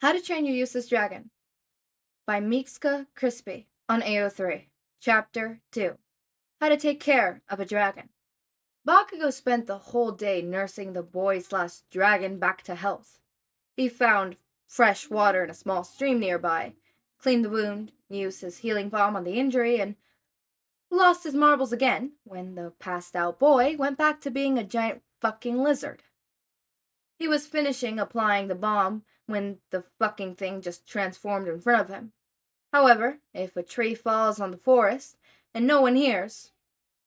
How to Train Your Useless Dragon by Meekska Crispy on AO3. Chapter 2. How to Take Care of a Dragon. Bakugo spent the whole day nursing the boy/dragon back to health. He found fresh water in a small stream nearby, cleaned the wound, used his healing balm on the injury, and lost his marbles again when the passed out boy went back to being a giant fucking lizard. He was finishing applying the balm when the fucking thing just transformed in front of him. However, if a tree falls on the forest and no one hears,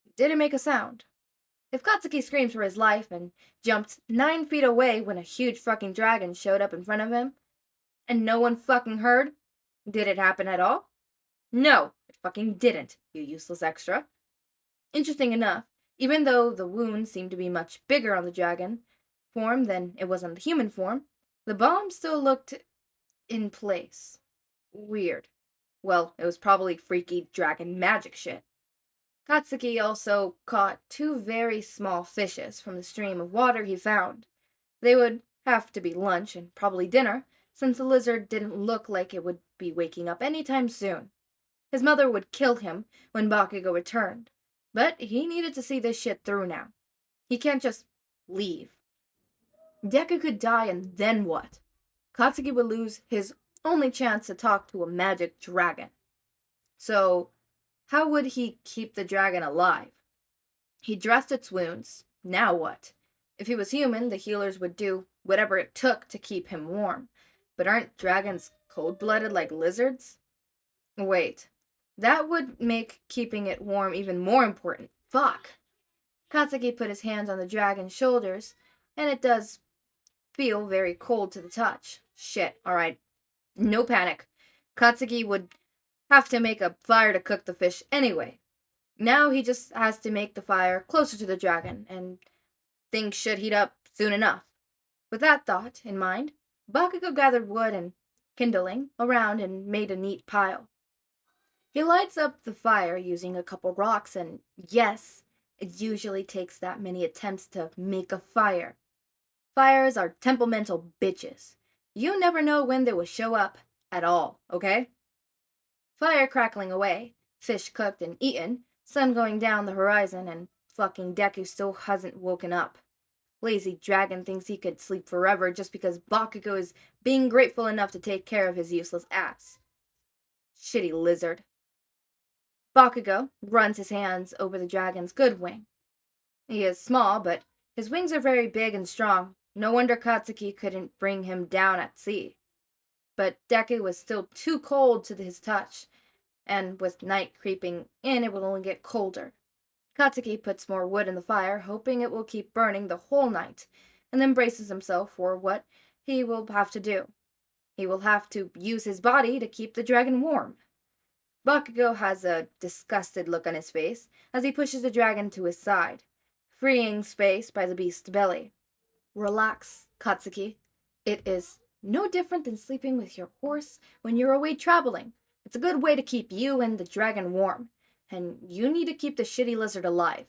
it didn't make a sound. If Katsuki screamed for his life and jumped 9 feet away when a huge fucking dragon showed up in front of him, and no one fucking heard, did it happen at all? No, it fucking didn't, you useless extra. Interesting enough, even though the wound seemed to be much bigger on the dragon form than it was on the human form, the bomb still looked in place. Weird. Well, it was probably freaky dragon magic shit. Katsuki also caught 2 very small fishes from the stream of water he found. They would have to be lunch and probably dinner, since the lizard didn't look like it would be waking up anytime soon. His mother would kill him when Bakugo returned, but he needed to see this shit through now. He can't just leave. Deku could die, and then what? Katsuki would lose his only chance to talk to a magic dragon. So, how would he keep the dragon alive? He dressed its wounds. Now what? If he was human, the healers would do whatever it took to keep him warm. But aren't dragons cold-blooded like lizards? Wait, that would make keeping it warm even more important. Fuck! Katsuki put his hands on the dragon's shoulders, and it does feel very cold to the touch. Shit, alright. No panic. Katsuki would have to make a fire to cook the fish anyway. Now he just has to make the fire closer to the dragon, and things should heat up soon enough. With that thought in mind, Bakugo gathered wood and kindling around and made a neat pile. He lights up the fire using a couple rocks, and yes, it usually takes that many attempts to make a fire. Fires are temperamental bitches. You never know when they will show up at all, okay? Fire crackling away, fish cooked and eaten, sun going down the horizon, and fucking Deku still hasn't woken up. Lazy dragon thinks he could sleep forever just because Bakugo is being grateful enough to take care of his useless ass. Shitty lizard. Bakugo runs his hands over the dragon's good wing. He is small, but his wings are very big and strong. No wonder Katsuki couldn't bring him down at sea. But Deku was still too cold to his touch, and with night creeping in, it will only get colder. Katsuki puts more wood in the fire, hoping it will keep burning the whole night, and then braces himself for what he will have to do. He will have to use his body to keep the dragon warm. Bakugo has a disgusted look on his face as he pushes the dragon to his side, freeing space by the beast's belly. Relax, Katsuki. It is no different than sleeping with your horse when you're away traveling. It's a good way to keep you and the dragon warm, and you need to keep the shitty lizard alive.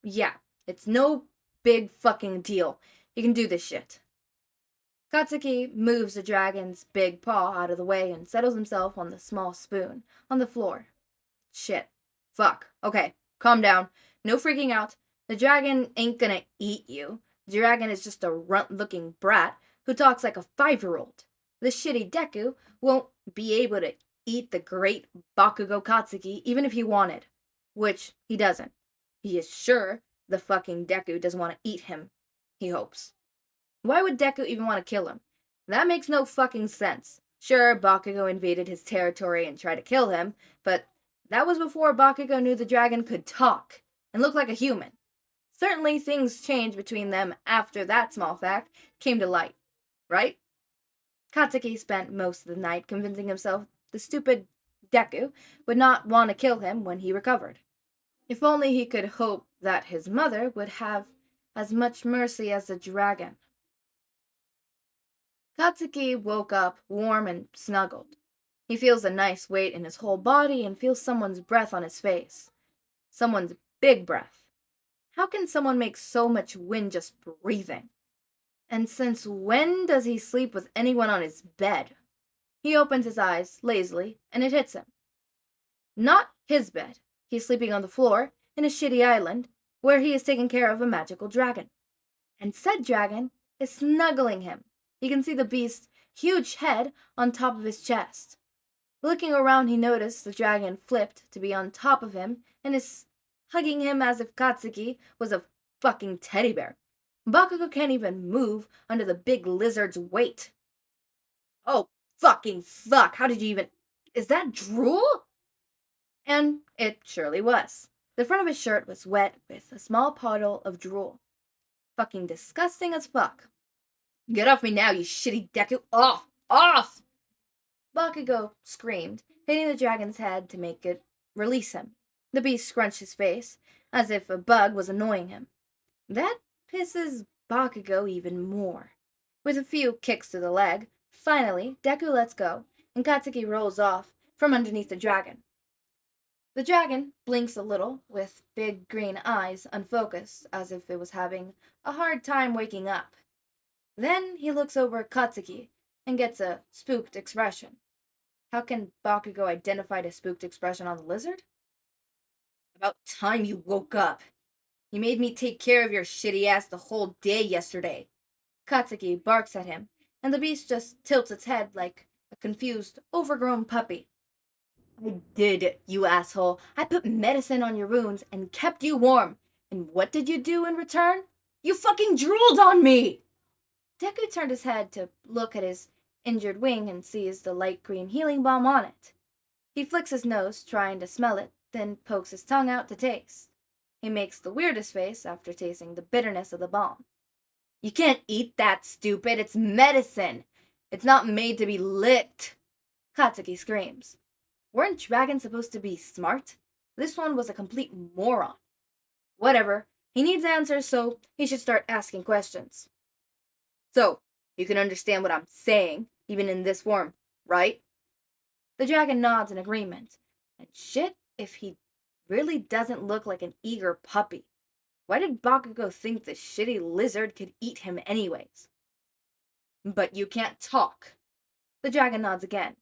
Yeah, it's no big fucking deal. You can do this shit. Katsuki moves the dragon's big paw out of the way and settles himself on the small spoon on the floor. Shit. Fuck. Okay, calm down. No freaking out. The dragon ain't gonna eat you. The dragon is just a runt-looking brat who talks like a 5-year-old. The shitty Deku won't be able to eat the great Bakugou Katsuki even if he wanted. Which he doesn't. He is sure the fucking Deku doesn't want to eat him. He hopes. Why would Deku even want to kill him? That makes no fucking sense. Sure, Bakugo invaded his territory and tried to kill him, but that was before Bakugo knew the dragon could talk and look like a human. Certainly things changed between them after that small fact came to light, right? Katsuki spent most of the night convincing himself the stupid Deku would not want to kill him when he recovered. If only he could hope that his mother would have as much mercy as the dragon. Katsuki woke up warm and snuggled. He feels a nice weight in his whole body and feels someone's breath on his face. Someone's big breath. How can someone make so much wind just breathing? And since when does he sleep with anyone on his bed? He opens his eyes lazily, and it hits him. Not his bed. He's sleeping on the floor in a shitty island where he is taking care of a magical dragon. And said dragon is snuggling him. He can see the beast's huge head on top of his chest. Looking around, he noticed the dragon flipped to be on top of him and is hugging him as if Katsuki was a fucking teddy bear. Bakugou can't even move under the big lizard's weight. Oh, fucking fuck! How did you even. Is that drool? And it surely was. The front of his shirt was wet with a small puddle of drool. Fucking disgusting as fuck. Get off me now, you shitty Deku! Off! Off! Bakugou screamed, hitting the dragon's head to make it release him. The beast scrunched his face, as if a bug was annoying him. That pisses Bakugou even more. With a few kicks to the leg, finally, Deku lets go, and Katsuki rolls off from underneath the dragon. The dragon blinks a little, with big green eyes unfocused, as if it was having a hard time waking up. Then he looks over at Katsuki and gets a spooked expression. How can Bakugou identify the spooked expression on the lizard? About time you woke up. You made me take care of your shitty ass the whole day yesterday. Katsuki barks at him, and the beast just tilts its head like a confused, overgrown puppy. I did, you asshole. I put medicine on your wounds and kept you warm. And what did you do in return? You fucking drooled on me! Deku turned his head to look at his injured wing and sees the light green healing balm on it. He flicks his nose, trying to smell it, then pokes his tongue out to taste. He makes the weirdest face after tasting the bitterness of the balm. You can't eat that, stupid. It's medicine. It's not made to be licked. Katsuki screams. Weren't dragons supposed to be smart? This one was a complete moron. Whatever. He needs answers, so he should start asking questions. So, you can understand what I'm saying, even in this form, right? The dragon nods in agreement. And shit if he really doesn't look like an eager puppy. Why did Bakugou think the shitty lizard could eat him anyways? But you can't talk. The dragon nods again.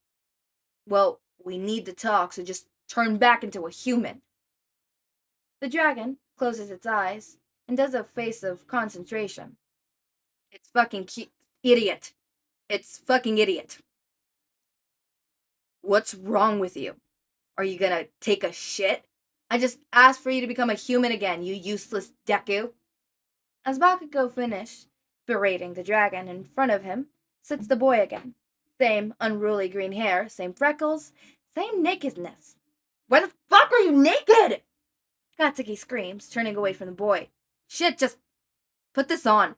Well, we need to talk, so just turn back into a human. The dragon closes its eyes and does a face of concentration. It's fucking idiot. It's fucking idiot. What's wrong with you? Are you gonna take a shit? I just asked for you to become a human again, you useless Deku. As Bakugou finished berating the dragon in front of him, sits the boy again. Same unruly green hair, same freckles, same nakedness. Why the fuck are you naked? Katsuki screams, turning away from the boy. Shit, just put this on.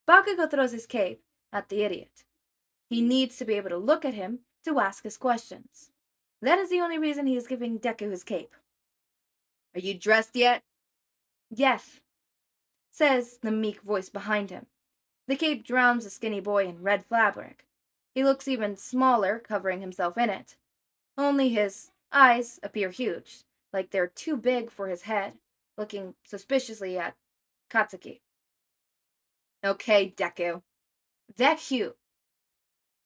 Bakugou throws his cape at the idiot. He needs to be able to look at him to ask his questions. That is the only reason he is giving Deku his cape. Are you dressed yet? Yes, says the meek voice behind him. The cape drowns the skinny boy in red fabric. He looks even smaller, covering himself in it. Only his eyes appear huge, like they're too big for his head, looking suspiciously at Katsuki. Okay, Deku. Deku.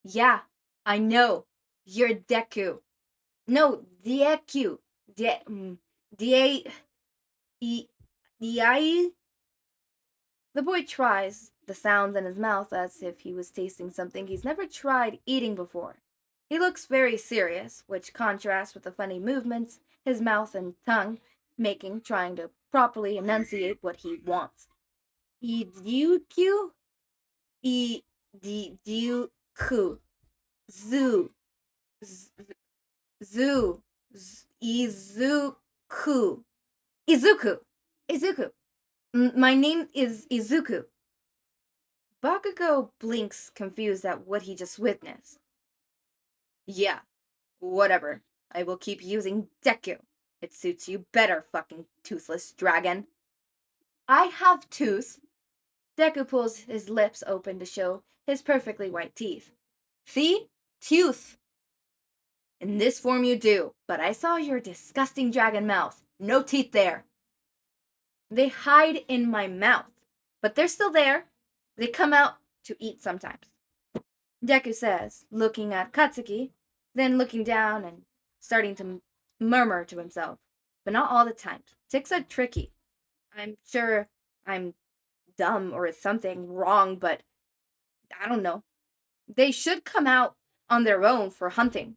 Yeah, I know. You're Deku. No, Deku. The boy tries the sounds in his mouth as if he was tasting something he's never tried eating before. He looks very serious, which contrasts with the funny movements his mouth and tongue making, trying to properly enunciate what he wants. Iduku? Iduku. Zoo. Zoo. Izuku. Izuku. Izuku. My name is Izuku. Bakugou blinks, confused at what he just witnessed. Yeah, whatever. I will keep using Deku. It suits you better, fucking toothless dragon. I have tooth. Deku pulls his lips open to show his perfectly white teeth. See? Tooth. In this form you do, but I saw your disgusting dragon mouth. No teeth there. They hide in my mouth, but they're still there. They come out to eat sometimes. Deku says, looking at Katsuki, then looking down and starting to murmur to himself. But not all the time. Ticks are tricky. I'm sure I'm dumb or something wrong, but I don't know. They should come out on their own for hunting.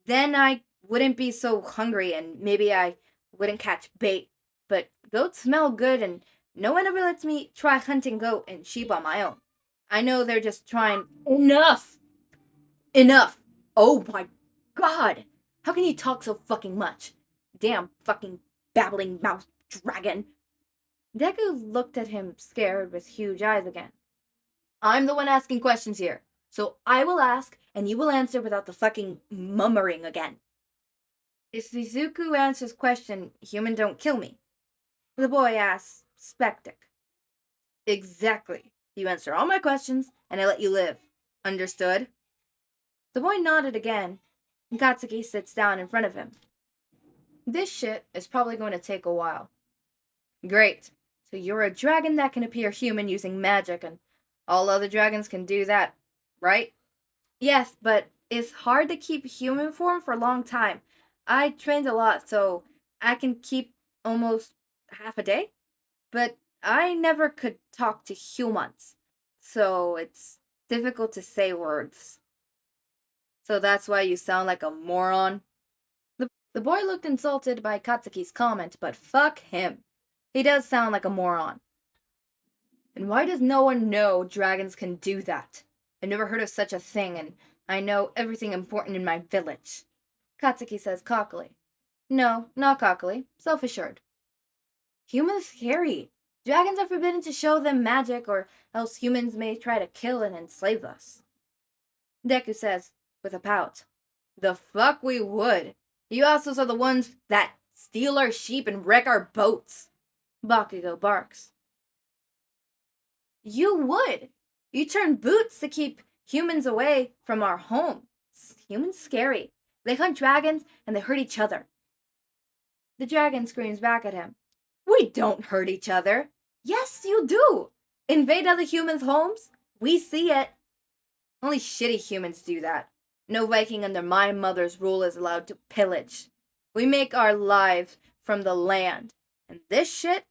Then I wouldn't be so hungry and maybe I wouldn't catch bait. But goats smell good and no one ever lets me try hunting goat and sheep on my own. I know they're just trying. Enough! Enough! Oh my god! How can you talk so fucking much? Damn fucking babbling mouth dragon. Deku looked at him scared with huge eyes again. I'm the one asking questions here, so I will ask and you will answer without the fucking mummering again. If Izuku answers question, human don't kill me. The boy asks, skeptic. Exactly. You answer all my questions, and I let you live. Understood? The boy nodded again, and Katsuki sits down in front of him. This shit is probably going to take a while. Great. So you're a dragon that can appear human using magic, and all other dragons can do that, right? Yes, but it's hard to keep human form for a long time. I trained a lot, so I can keep almost half a day. But I never could talk to humans, so it's difficult to say words. So that's why you sound like a moron? The boy looked insulted by Katsuki's comment, but fuck him. He does sound like a moron. And why does no one know dragons can do that? I've never heard of such a thing, and I know everything important in my village. Katsuki says cockily. No, not cockily. Self-assured. Humans scary. Dragons are forbidden to show them magic, or else humans may try to kill and enslave us. Deku says, with a pout. The fuck we would. You also are the ones that steal our sheep and wreck our boats. Bakugou barks. You would. You turn boots to keep humans away from our home. Humans scary. They hunt dragons and they hurt each other. The dragon screams back at him. We don't hurt each other. Yes, you do. Invade other humans' homes? We see it. Only shitty humans do that. No Viking under my mother's rule is allowed to pillage. We make our lives from the land. And this shit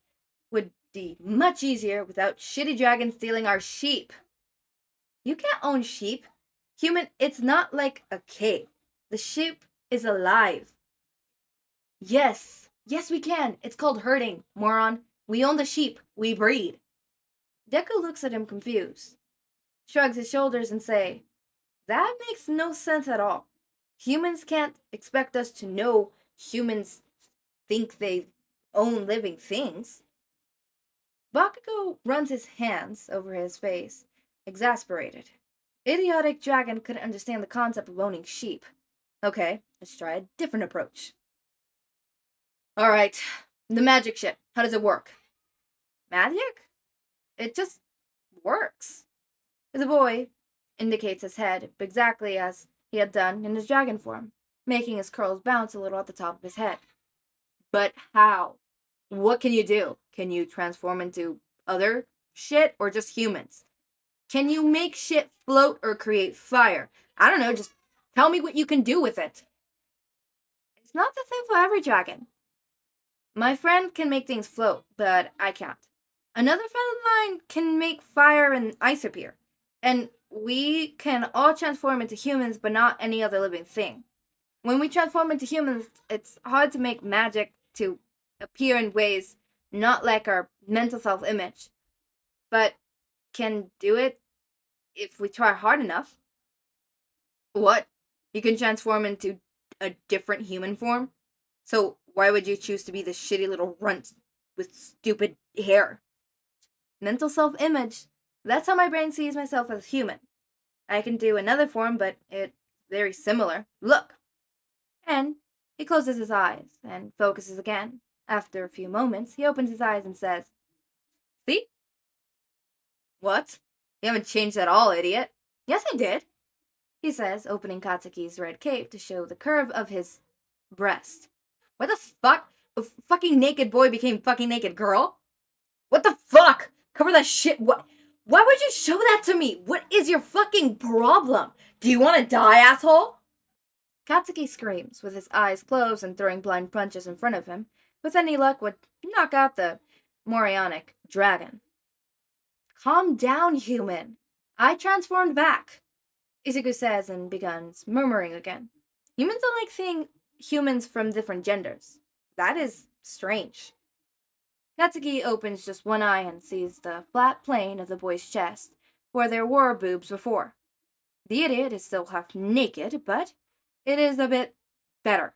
would be much easier without shitty dragons stealing our sheep. You can't own sheep. Human, it's not like a cave. The sheep is alive. Yes, we can. It's called herding, moron. We own the sheep. We breed. Deku looks at him confused, shrugs his shoulders and say, that makes no sense at all. Humans can't expect us to know humans think they own living things. Bakugou runs his hands over his face, exasperated. Idiotic dragon couldn't understand the concept of owning sheep. Okay, let's try a different approach. Alright, the magic shit. How does it work? Magic? It just works. The boy indicates his head exactly as he had done in his dragon form, making his curls bounce a little at the top of his head. But how? What can you do? Can you transform into other shit or just humans? Can you make shit float or create fire? I don't know, just tell me what you can do with it. It's not the same for every dragon. My friend can make things float, but I can't. Another friend of mine can make fire and ice appear. And we can all transform into humans, but not any other living thing. When we transform into humans, it's hard to make magic to appear in ways not like our mental self-image, but can do it if we try hard enough. What? You can transform into a different human form? So why would you choose to be this shitty little runt with stupid hair? Mental self-image. That's how my brain sees myself as human. I can do another form, but it's very similar. Look! And he closes his eyes and focuses again. After a few moments, he opens his eyes and says, see? What? You haven't changed at all, idiot. Yes, I did, he says, opening Katsuki's red cape to show the curve of his breast. What the fuck? A fucking naked boy became fucking naked girl? What the fuck? Cover that shit. Why would you show that to me? What is your fucking problem? Do you want to die, asshole? Katsuki screams, with his eyes closed and throwing blind punches in front of him. With any luck, would knock out the Morionic dragon. Calm down, human. I transformed back, Izuku says and begins murmuring again. Humans don't like seeing humans from different genders. That is strange. Katsuki opens just one eye and sees the flat plane of the boy's chest, where there were boobs before. The idiot is still half naked, but it is a bit better.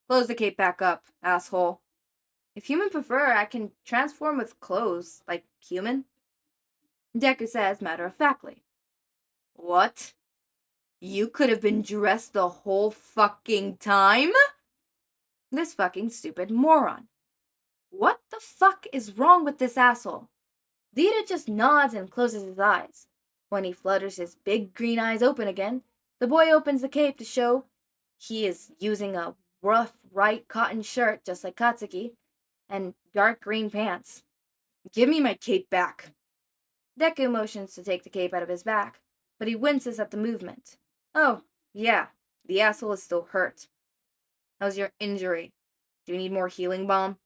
Close the cape back up, asshole. If human prefer, I can transform with clothes, like human. Deku says matter-of-factly. What? You could have been dressed the whole fucking time? This fucking stupid moron. What the fuck is wrong with this asshole? The idiot just nods and closes his eyes. When he flutters his big green eyes open again, the boy opens the cape to show he is using a rough white cotton shirt just like Katsuki, and dark green pants. Give me my cape back. Deku motions to take the cape out of his back, but he winces at the movement. Oh, yeah, the asshole is still hurt. How's your injury? Do you need more healing balm?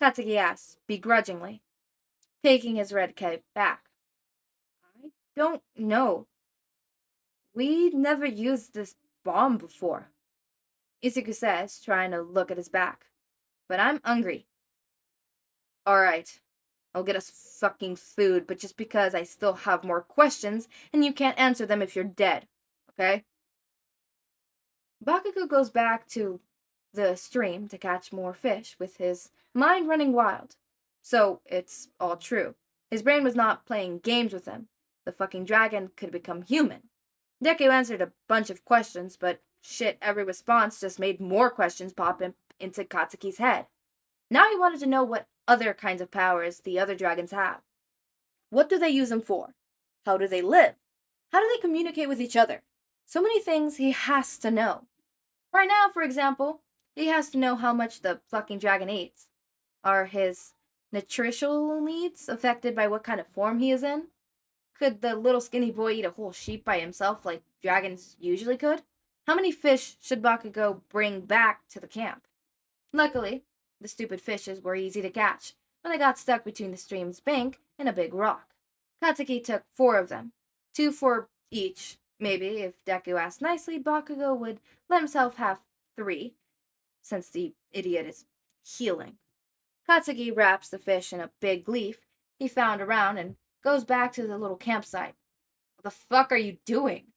Katsuki asks, begrudgingly, taking his red cape back. I don't know. We never used this balm before, Izuku says, trying to look at his back. But I'm hungry. Alright, I'll get us fucking food, but just because I still have more questions, and you can't answer them if you're dead, okay? Bakugou goes back to the stream to catch more fish, with his mind running wild. So, it's all true. His brain was not playing games with him. The fucking dragon could become human. Deku answered a bunch of questions, but shit, every response just made more questions pop into Katsuki's head. Now he wanted to know what other kinds of powers the other dragons have. What do they use them for? How do they live? How do they communicate with each other? So many things he has to know. Right now, for example, he has to know how much the fucking dragon eats. Are his nutritional needs affected by what kind of form he is in? Could the little skinny boy eat a whole sheep by himself like dragons usually could? How many fish should Bakugou bring back to the camp? Luckily, the stupid fishes were easy to catch when they got stuck between the stream's bank and a big rock. Katsuki took 4 of them, 2 for each. Maybe, if Deku asked nicely, Bakugou would let himself have 3, since the idiot is healing. Katsuki wraps the fish in a big leaf he found around and goes back to the little campsite. What the fuck are you doing?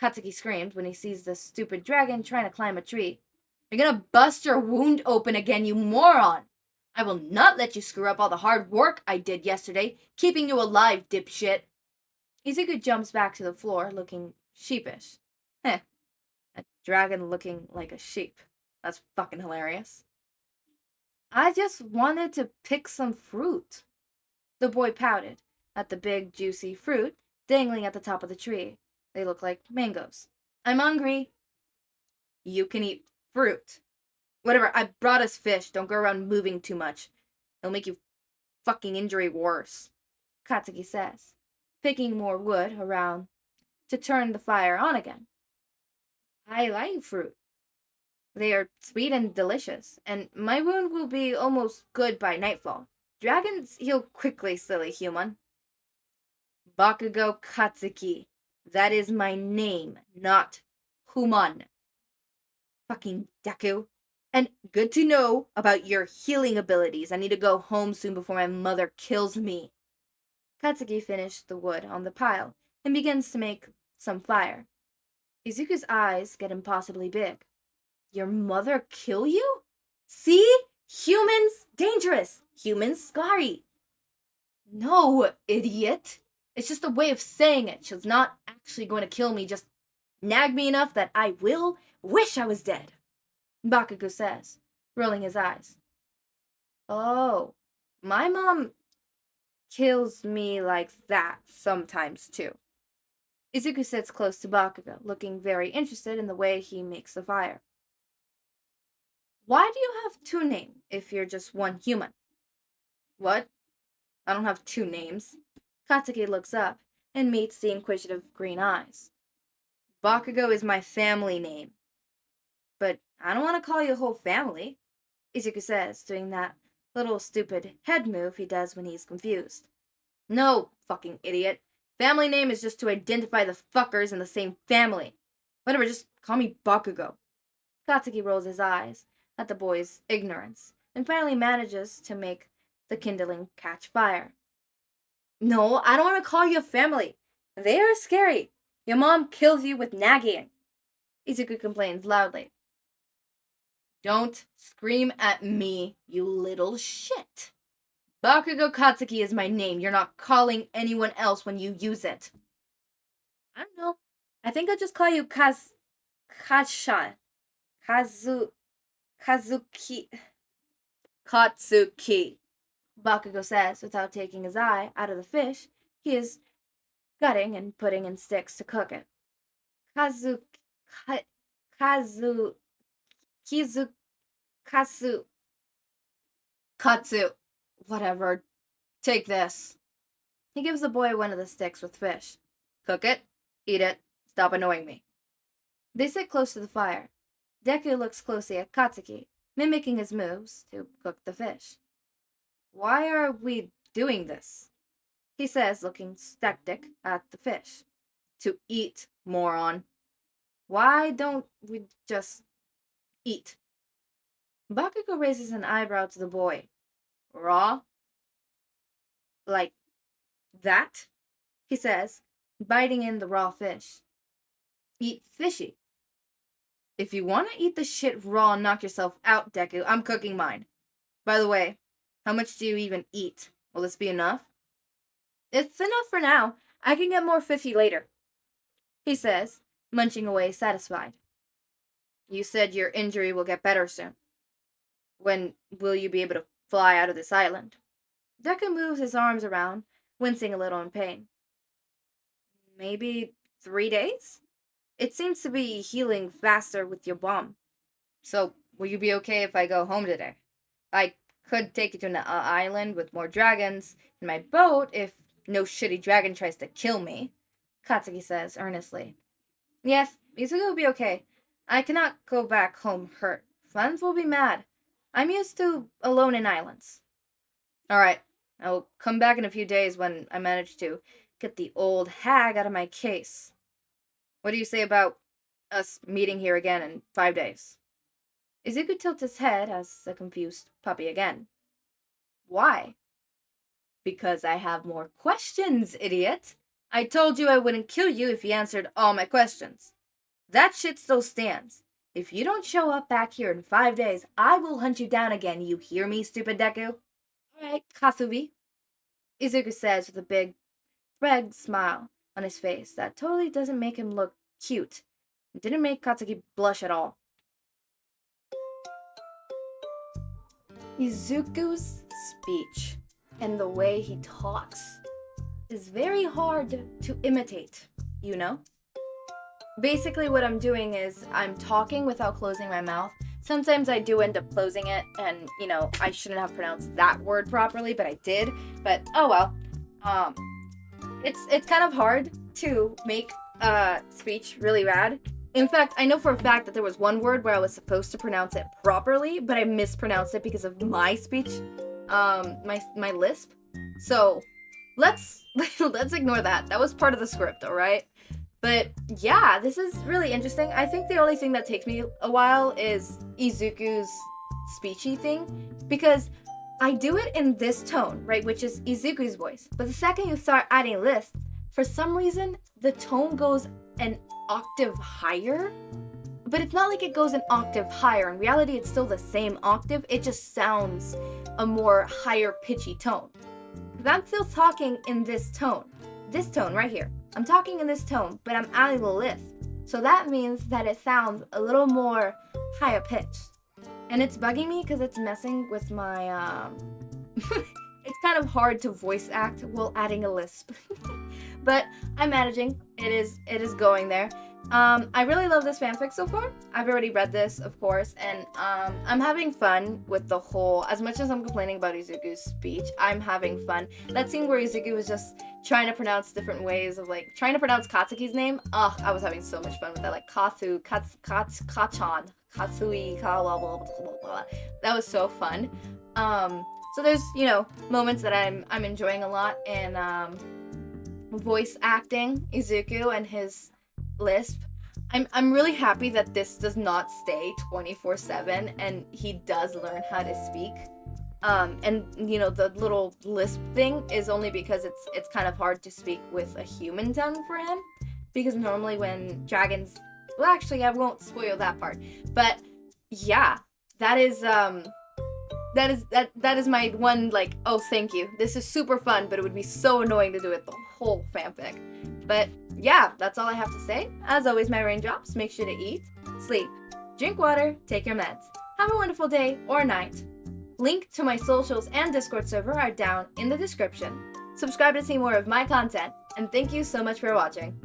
Katsuki screams when he sees the stupid dragon trying to climb a tree. You're gonna bust your wound open again, you moron! I will not let you screw up all the hard work I did yesterday, keeping you alive, dipshit. Izuku jumps back to the floor, looking sheepish. Heh, a dragon looking like a sheep. That's fucking hilarious. I just wanted to pick some fruit. The boy pouted at the big, juicy fruit dangling at the top of the tree. They look like mangoes. I'm hungry. You can eat fruit. Whatever, I brought us fish. Don't go around moving too much. It'll make you fucking injury worse, Katsuki says, picking more wood around to turn the fire on again. I like fruit. They are sweet and delicious, and my wound will be almost good by nightfall. Dragons heal quickly, silly human. Bakugou Katsuki. That is my name, not human. Fucking Deku. And good to know about your healing abilities. I need to go home soon before my mother kills me. Katsuki finished the wood on the pile and begins to make some fire. Izuku's eyes get impossibly big. Your mother kill you? See? Humans dangerous. Humans scary. No, idiot. It's just a way of saying it. She's not actually going to kill me, just nag me enough that I will wish I was dead, Bakugou says, rolling his eyes. Oh, my mom kills me like that sometimes too. Izuku sits close to Bakugou, looking very interested in the way he makes the fire. Why do you have 2 names if you're just one human? What? I don't have 2 names. Katsuki looks up and meets the inquisitive green eyes. Bakugo is my family name. But I don't want to call you a whole family, Izuku says, doing that little stupid head move he does when he's confused. No, fucking idiot. Family name is just to identify the fuckers in the same family. Whatever, just call me Bakugo. Katsuki rolls his eyes at the boy's ignorance and finally manages to make the kindling catch fire. No, I don't want to call you a family. They are scary. Your mom kills you with nagging. Izuku complains loudly. Don't scream at me, you little shit. Bakugou Katsuki is my name. You're not calling anyone else when you use it. I don't know. I think I'll just call you Kazuki. Katsuki. Bakugo says without taking his eye out of the fish he is gutting and putting in sticks to cook it. Katsu. Whatever. Take this. He gives the boy one of the sticks with fish. Cook it. Eat it. Stop annoying me. They sit close to the fire. Deku looks closely at Katsuki, mimicking his moves to cook the fish. Why are we doing this? He says, looking skeptic at the fish. To eat, moron. Why don't we just eat? Bakugo raises an eyebrow to the boy. Raw? Like that? He says, biting in the raw fish. Eat fishy. If you want to eat the shit raw and knock yourself out, Deku, I'm cooking mine. By the way, how much do you even eat? Will this be enough? It's enough for now. I can get more fishy later, he says, munching away satisfied. You said your injury will get better soon. When will you be able to fly out of this island? Deku moves his arms around, wincing a little in pain. Maybe 3 days? It seems to be healing faster with your bomb. So, will you be okay if I go home today? I could take you to an island with more dragons in my boat if no shitty dragon tries to kill me, Katsuki says earnestly. Yes, Izuku will be okay. I cannot go back home hurt. Friends will be mad. I'm used to alone in islands. Alright, I will come back in a few days when I manage to get the old hag out of my case. What do you say about us meeting here again in 5 days? Izuku tilts his head as a confused puppy again. Why? Because I have more questions, idiot. I told you I wouldn't kill you if you answered all my questions. That shit still stands. If you don't show up back here in 5 days, I will hunt you down again, you hear me, stupid Deku? Alright, Kasubi, Izuku says with a big, red smile on his face that totally doesn't make him look cute. It didn't make Katsuki blush at all. Izuku's speech and the way he talks is very hard to imitate, you know? Basically what I'm doing is I'm talking without closing my mouth. Sometimes I do end up closing it and, I shouldn't have pronounced that word properly, but I did. But oh well. It's kind of hard to make speech really bad. In fact, I know for a fact that there was one word where I was supposed to pronounce it properly, but I mispronounced it because of my speech, my lisp. So let's ignore that. That was part of the script, all right? But yeah, this is really interesting. I think the only thing that takes me a while is Izuku's speechy thing, because I do it in this tone, right, which is Izuku's voice. But the second you start adding lisp, for some reason, the tone goes an octave higher. But it's not like it goes an octave higher. In reality, it's still the same octave. It just sounds a more higher pitchy tone. Because I'm still talking in this tone right here. I'm talking in this tone, but I'm adding the lisp. So that means that it sounds a little more higher pitched. And it's bugging me because it's messing with my, it's kind of hard to voice act while adding a lisp. But I'm managing. It is going there. I really love this fanfic so far. I've already read this, of course, and I'm having fun with the whole, as much as I'm complaining about Izuku's speech, I'm having fun. That scene where Izuku was just trying to pronounce different ways of, like, trying to pronounce Katsuki's name, I was having so much fun with that, like, Kachan, Katsui, blah, blah, blah, blah, blah. That was so fun. So there's, you know, moments that I'm enjoying a lot, and voice acting Izuku and his lisp. I'm really happy that this does not stay 24/7 and he does learn how to speak. And you know, the little lisp thing is only because it's kind of hard to speak with a human tongue for him, because normally when dragons, well, actually I won't spoil that part, but yeah, that is my one, like, oh, thank you. This is super fun, but it would be so annoying to do it the whole fanfic. But yeah, that's all I have to say. As always, my raindrops, make sure to eat, sleep, drink water, take your meds. Have a wonderful day or night. Link to my socials and Discord server are down in the description. Subscribe to see more of my content, and thank you so much for watching.